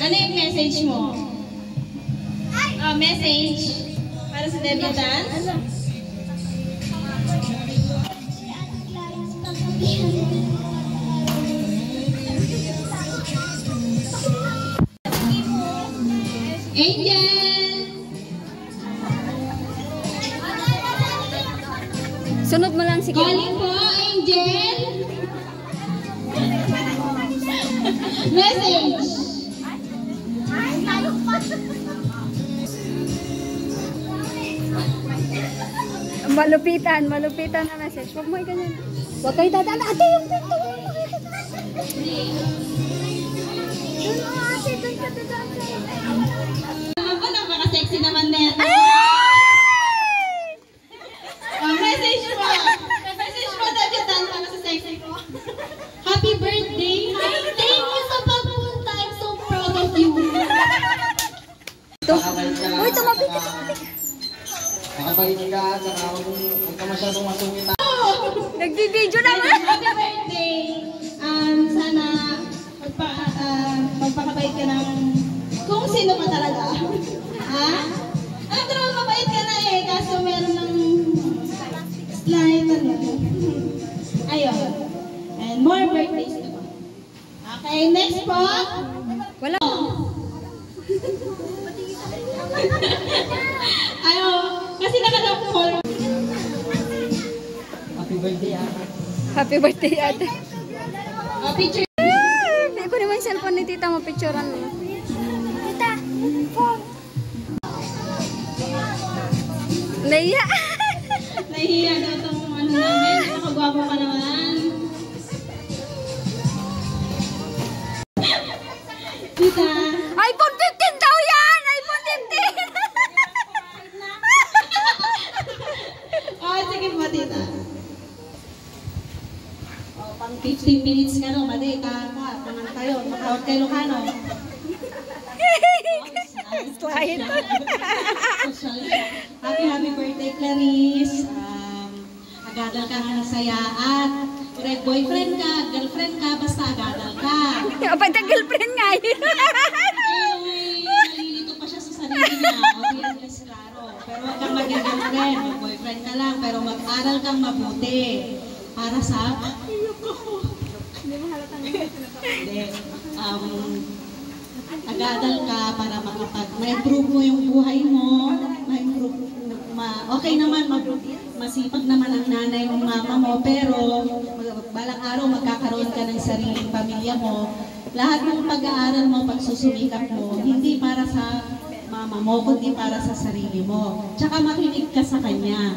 Ano yung message mo? Message para sa debutants? Angel! Sunod mo lang si Kim. Calling po, Angel! Message! Malupitan na message. Huwag mo ganyan. Huwag kayo dadaan. Ate, yung pinto. Ako, napaka-sexy naman neto. Message mo! Message mo, debutant para sa sexy ko. Happy birthday! Thank you sa pagpunta. I'm so proud of you. Uy, tumapit. Nakabait ka, saka huwag ka masyadong masungit. Nagdi-video naman. Happy birthday! Sana magpakabait ka ng kung sino ka talaga. Ha? Alam ko naman mabait ka na eh, kaso meron ng slide na ayun. And more birthdays ka pa. Okay, next po. Wala. Ayaw, kasi nakadap-call. Happy birthday, ate. Happy birthday, ate. Picture. Iko naman yung cellphone ni tita mo, picturean mo. Tita, phone. Naiya. Nahihiya daw itong ano namin. Nakagwapo ka naman. Tita. iPhone 15 daw yan! iPhone 15! Oh, sige po, tita. Oh, pang 15 minutes ka no, mali, pangang tayo, makawag kay Lucano. Slide. Happy birthday, Clarice. Agadal ka nga ng saya at red boyfriend ka, girlfriend ka, basta agadal ka. Pati girlfriend nga yun. Nalilito pa siya sa sarili niya. Obvious, klaro. Pero huwag kang maging girlfriend. Mag-boyfriend ka lang. Pero mag-aral kang mabuti. Para sa... Hindi mo halatang hindi. Agadal ka para ma-improve mo yung buhay mo. Okay naman, masipag naman ang nanay ng mama mo. Pero balang araw magkakaroon ka ng sariling pamilya mo. Lahat ng pag-aaral mo, pagsusumikap mo, hindi para sa mama mo, kundi para sa sarili mo. Tsaka makinig ka sa kanya.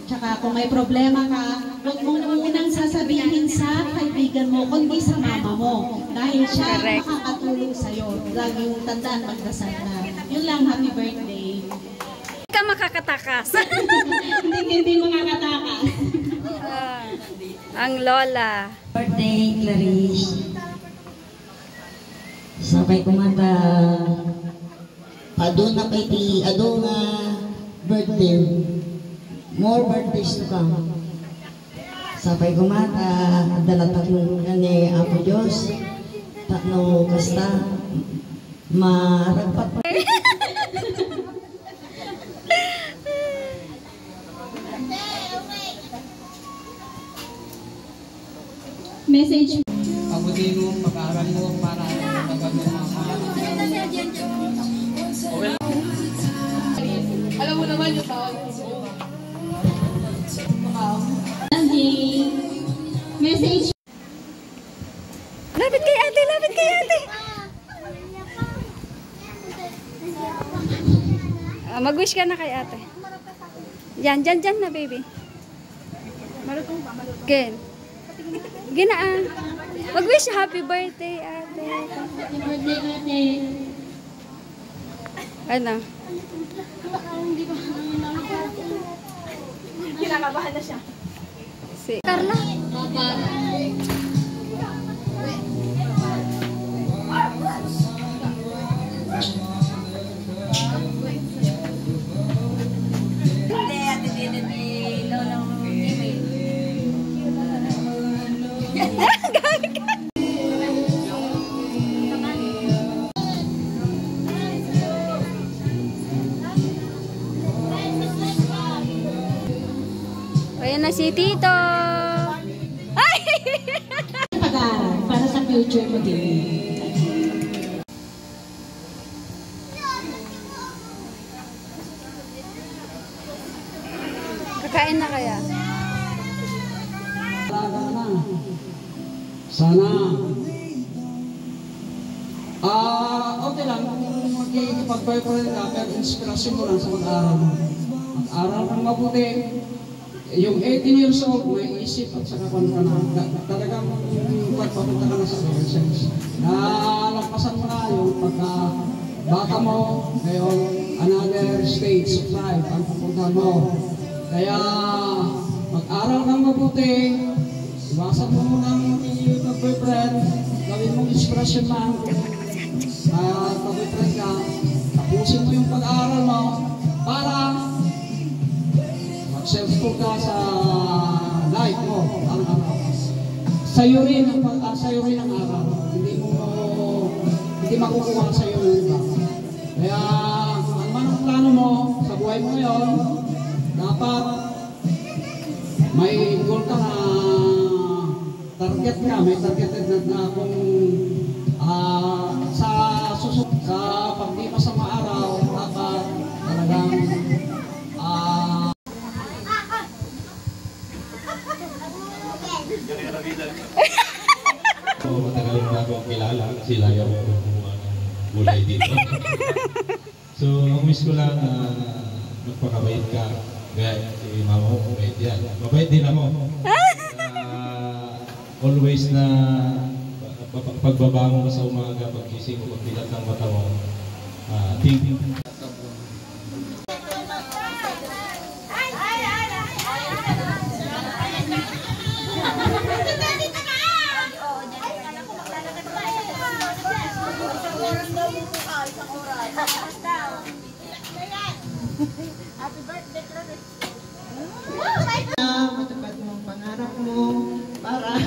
Tsaka kung may problema ka, huwag mong unang sasabihin sa kaibigan mo, kundi sa mama mo. Dahil siya makakatulong sa'yo. Laging tandaan, magdasal na. Yun lang, happy birthday. Hindi ka makakatakas. Hindi makakatakas. Ang lola. Birthday, Clarice. Sabay kumanta. Aduna kay ti, aduna birthday. More birthdays to come. Sabay kumanta. Adala tatlong ni Apo Diyos. Tatlong kasta. Maragpat pa. Message. Pabuti mo, pag-aaral mo para magagawa mo. Alam mo naman yung tawag mo. Message. Lapit kay ate, lapit kay ate. Mag-wish ka na kay ate. Yan na baby. Malutong pa, malutong. Ken. Ginaan. Mag-wish happy birthday ate. Happy birthday, ate. Ano? Kinakabahan na siya. Si Carla. ni Tito. Ay! Pag-aaral para sa future mo din. Kakain na kaya? Sana. Okay lang. Kung magkikipag-boyfriend ka, pero inspirasyon mo lang sa mag-aaral mo. Mag-aaral kang mabuti. Yung 18 years old, may isip at saka kung ka na. Talagang pagpapunta ka na sa adolescence. Nalampasan mo na yung pagka bata mo, ngayon, another stage of life ang pupuntahan mo. Kaya, mag-aral kang mabuti. Iwasan mo munang mag-boyfriend. Gawin mong inspirasyon lang. Mag-boyfriend ka. Tapusin mo yung pag-aaral mo para mag-successful ka sa life mo. Sa'yo rin ang aral. Hindi makukuha sa'yo yung iba. Kaya, kung ano man ang plano mo sa buhay mo ngayon, dapat may goal ka na target ka, may targeted na kung sa pagdipas sa mga araw, dapat talagang matagal na ako kilala, sila yung kumuha ng gulay dito. So, ang wish ko lang magpakabait ka. Gaya si mama mo, mabait yan. Mabait din ako. Always na pagbabangon mo sa umaga, pagkising mo, pagbilat ng mata mo, think. Matupad mo ang pangarap mo para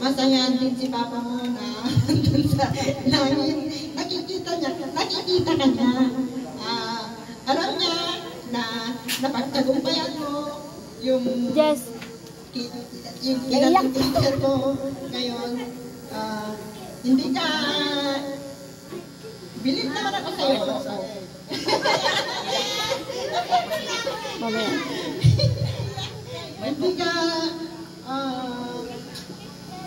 masayahan din si Papa mo na dun sa langit. Nakikita ka niya. Alam niya na napagtagumpayan mo yung yung teacher ko ngayon. Hindi ka bilib naman ako sa'yo. Mamaya.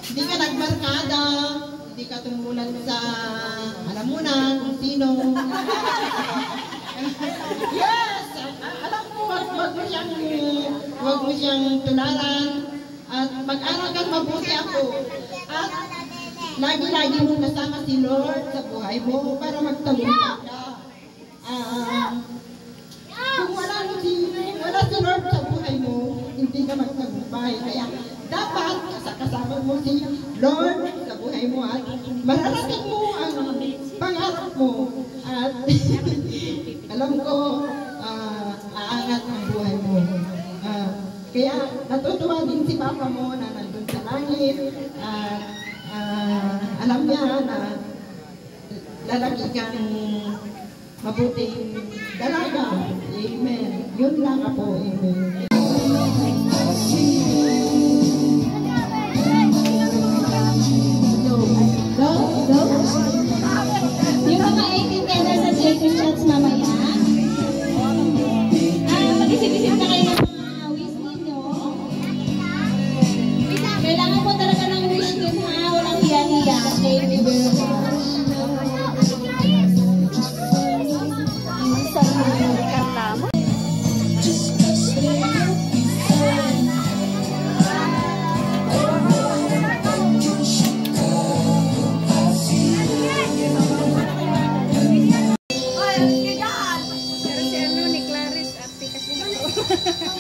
Hindi ka nagmarkada, hindi ka tumulan sa halamunan kung sino. Yes! Alam mo, wag mo siyang tularan at mag-aral kang mabuti ako. At lagi-lagi mo kasama si Lord sa buhay mo para magtagumpay ka. Kung wala si Lord sa buhay mo, hindi ka magtagumpay. Kaya dapat kasama mo si Lord sa buhay mo at mararating mo ang pangarap mo. At alam ko, aangat ang buhay mo. Kaya natutuwa din si Papa mo na nandun sa langit. Alam niya na lalaki kang mabuting dalaga. Amen. Yun lang ako. Amen. Go. Yung mga 18 tenders sa Jacob Shots mamaya. Mag-isip-isip na kayo ng mga wish ninyo. Kailangan mo talaga ng wish din ha. Walang hiya-hiya. Thank you very much.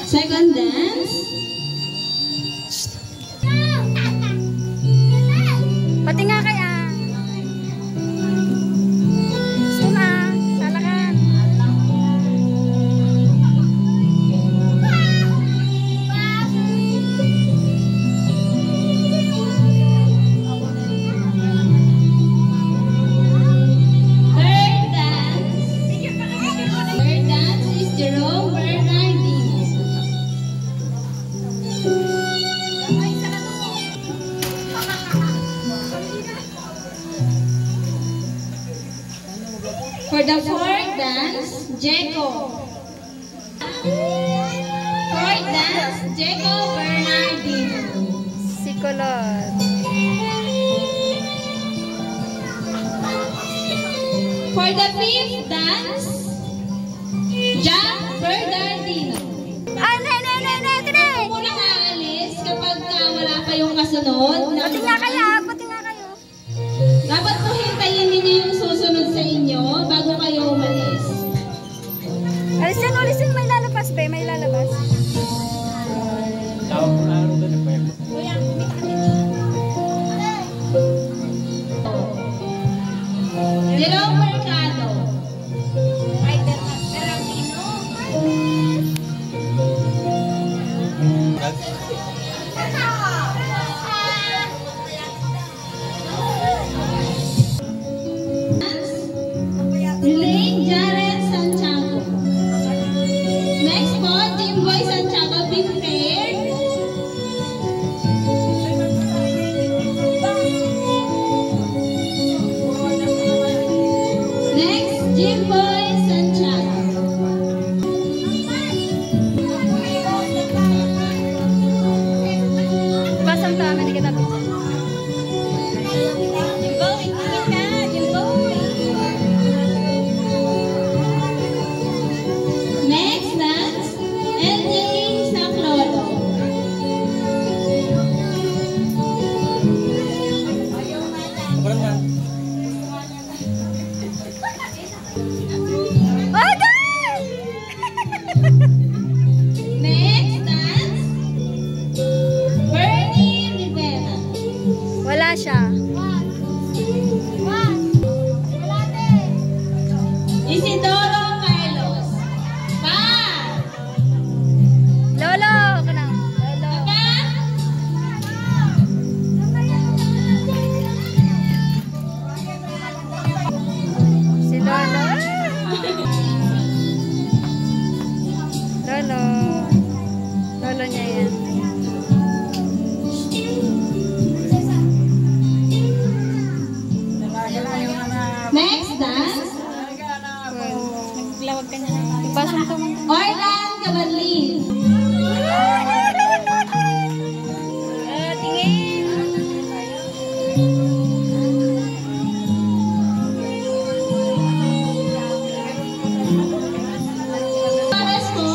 Second dance. Pati nga kaya. For the fourth dance, Jeco. Fourth dance, Jeco Bernardino. Si Color. For the fifth dance, Jack Bernardino. Ako muna aalis kapag wala pa yung kasunod. Pati nga kayo. Dapat po hintayin ninyo yung susunod sa inyo bago kayo umalis. Alisin, may lalabas ba? May lalabas. Jerome Mercado. Elaine Jared Santiago. Next po, Jimboy Santiago. Be prepared. Next, Jimboy Santiago. Pasang tama ni kita. Next dance, LJ Saclolo. Next dance, Bernie Rivera. Wala siya. Isidoro Carlos. Pa! Lolo! Ka na. Lolo. Pa! Si Lolo. Lolo. Lolo niya yan. Next dance, Naglawag ka niya. Ipasang to mo. Orlan Cabanlin. Tingin. Pares ko.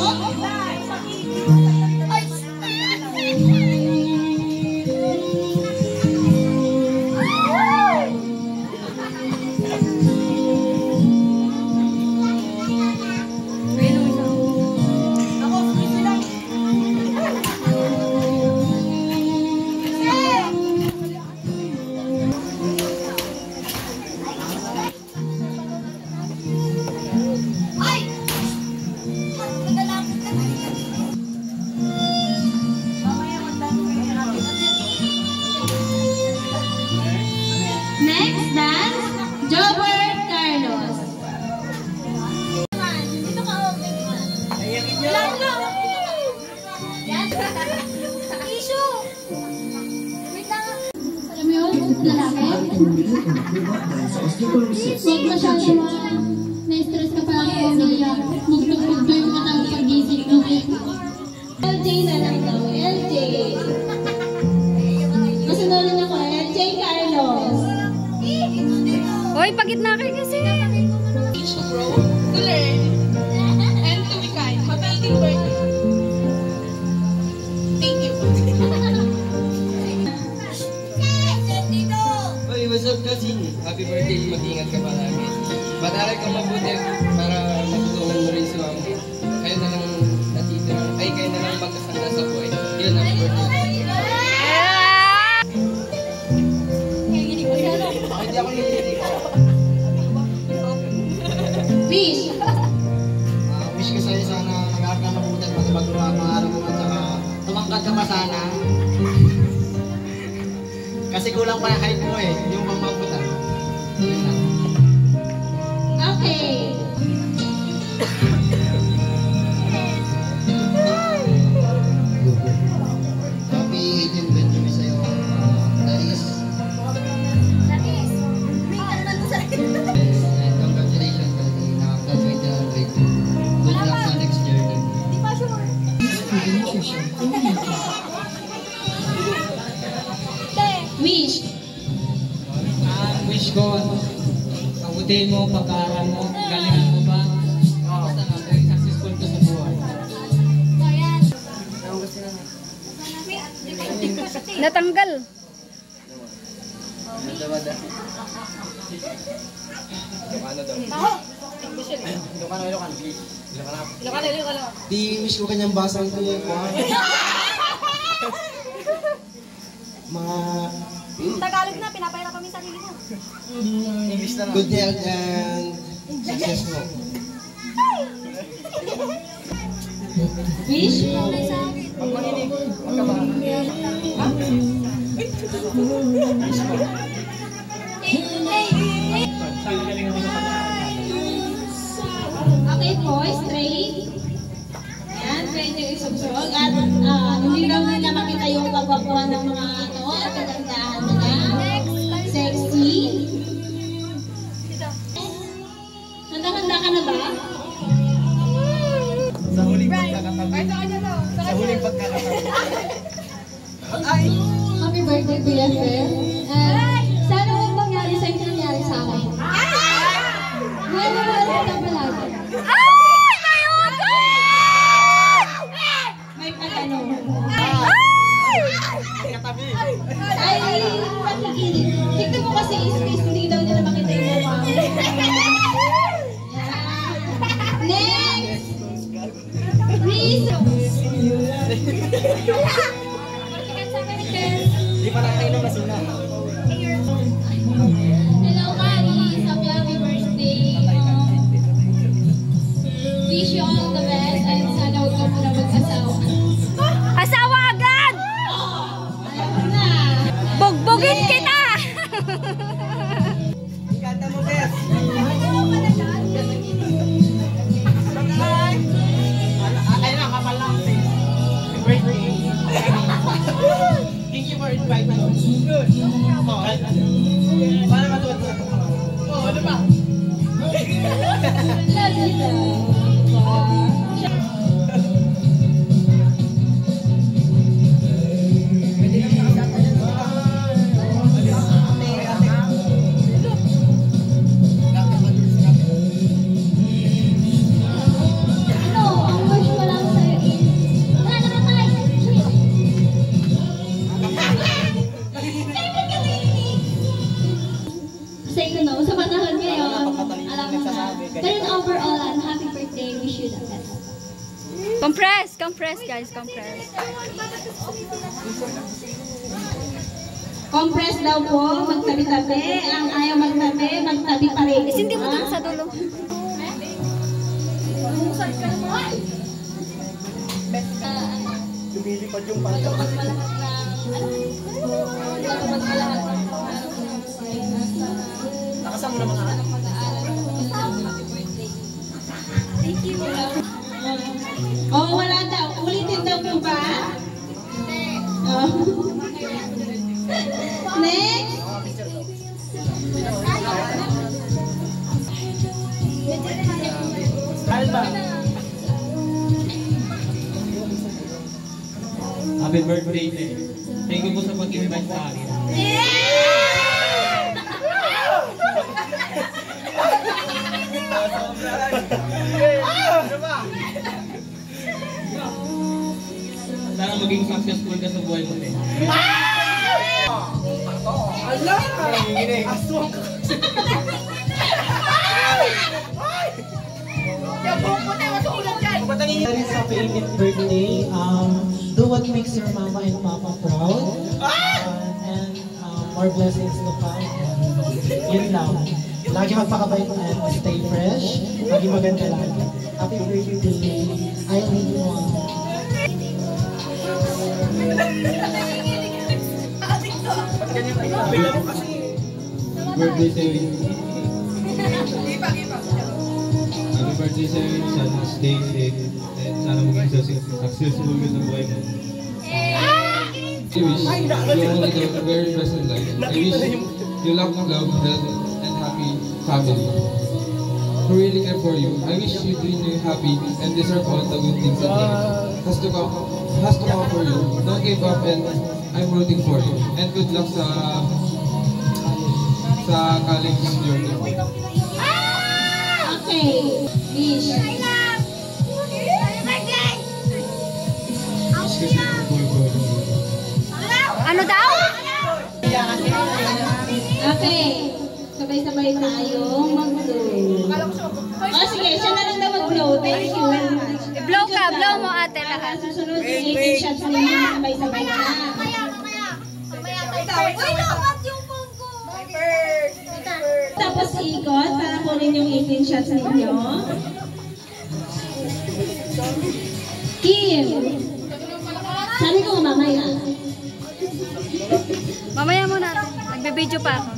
Next dance, Jobert Carlos. Alam mo yun, lalaki? Huwag masyado na-stress ka pa lang kung naiyak. Mugtog-mugtog yung matang pag-isip, okay? LJ na lang daw, LJ. Kasunod ako, LJ Carlos. Hoy, pagitna kayo kasi. To grow, to learn, and to be kind. Happy birthday. Thank you. Oy, what's up cousin? Happy birthday, mag-ingat ka palagi. Mag-aral ka mabuti para matulungan mo rin si mama. Kayo na lang natitira. Ay, kayo na lang magkasama sa buhay. Yun, happy birthday. Hindi ako nililig. Fish. Wish ko sa'yo sana nag-aaral ka mabuti at matapagluwa ang mga araw mo at saka tumangkad ka pa sana. Kasi kulang pa yung height mo eh, yung pangmabutan. Yun lang. Okay. Happy 18th birthday sa'yo, Daris. And congratulations, Daris. Wish. Wish ko, pagbutihin mo, pag-aaral mo, galingan mo pa. Basta na, maging successful ka sa buhay. Natanggal. Di wish ko kanyang basang ko yung mga Tagalog na, pinapahirap kami sa sarili mo. good health and success mo. Wish. Okay po, straight. Yan, straight yung isugsog. At hindi lang nila makita yung pagpapuan ng mga at kagandahan nila. Sexy. Handa-handa ka na ba? Sa huling pagkakataon. Happy birthday, BFF. Sana huwag mangyari sa'yo yung nangyari sa akin. Well, kita palagi. May patanong. Ay, pakikinig. Tignan mo kasi space, hindi daw nila makita yung mukha mo. Next! Reason! Di pa nakakainom na sila. Hello, Caris. Happy birthday. Wish you all the best and sana huwag ka muna mag-asawa. Asawa agad! Ayun na. Bugbugin kita! Kanta mo, Bes. Ay na, kapal lang. Thank you for inviting us. Good. Para matuwa. Oh, ano ba? Love you daw. Sa panahon ngayon, alam mo na. Pero overall, happy birthday. Wish you the best. Compress guys, compress. Compress daw po, magtabi-tabi. Ang ayaw magtabi, magtabi pa rin. Isindi mo dun sa dulo. Lumilipad yung panto. Nakasama na mga anak. Thank you. Oh, wala daw. Ulitin daw po ba? Oh. Next. Happy birthday, Ted. Thank you po sa pag-invite sa akin. Sana maging successful ka sa buhay mo, Ted. Ala! Aswang! Happy 18th birthday. Do what makes your mama and papa proud. And more blessings to come. Yun lang. Lagi magpakabait and stay fresh. Lagi maganda lagi. Happy birthday. I love you all. Birthday sa'yo. Happy birthday sa'yo. Sana stay safe. And sana maging successful ka sa buhay mo. I wish you all the very best in life. I wish you love, health, and happy family who really care for you. I wish you dream happy and deserve all the good things that life has to come for you. Don't give up and I'm rooting for you. And good luck sa college journey. Okay. Wish. Ano daw? Okay. Sabay-sabay tayo mag-blow. Oh, sige. Siya na lang daw mag-blow. Thank you very much. Blow ka, blow mo ate lahat. Susunod yung 18 shots ninyo. Sabay-sabay na. Tapos ikot para kunin yung 18 shots ninyo. Kim! Sabi ko mamaya. Mamaya mo natin. Nagbe-video pa ako.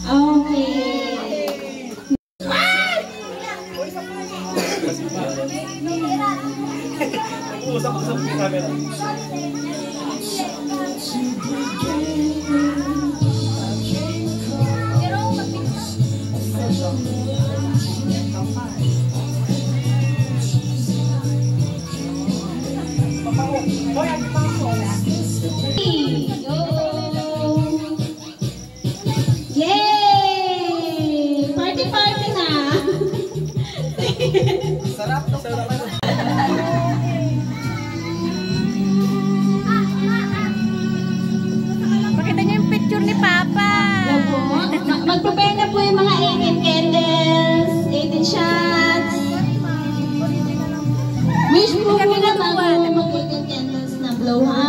Okay. Yay! Party na! Sarap. Pakita niyo yung picture ni Papa. Mag-prepare na po yung mga 18 candles, 18 shots. Wish po muna bago mag-18 candles na blow, ha?